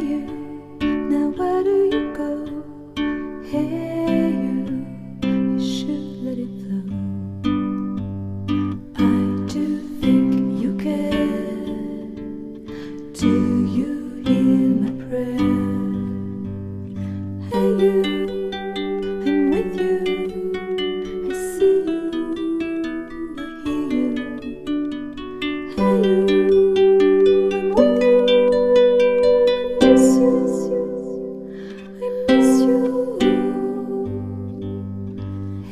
you, now where do you go? Hey you should let it flow. I do think you care. Do you hear my prayer? Hey you, I'm with you. I see you, I hear you. Hey you, I'm with you. I miss you, I miss you.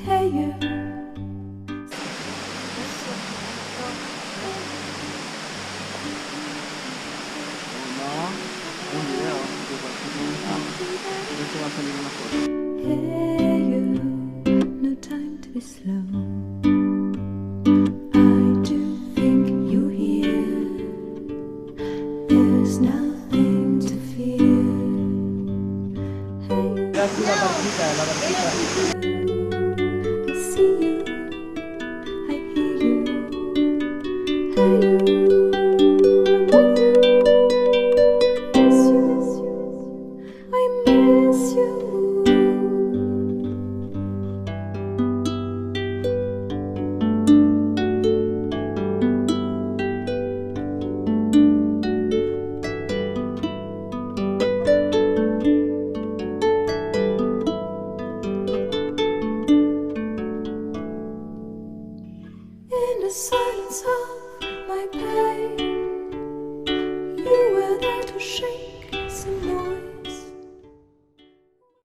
Hey you. Hey you, no time to be slow. I do think you hear. There's nothing to fear. Hey you, I see you, I hear you. Hey you, I'm with you. I miss you. In the silence of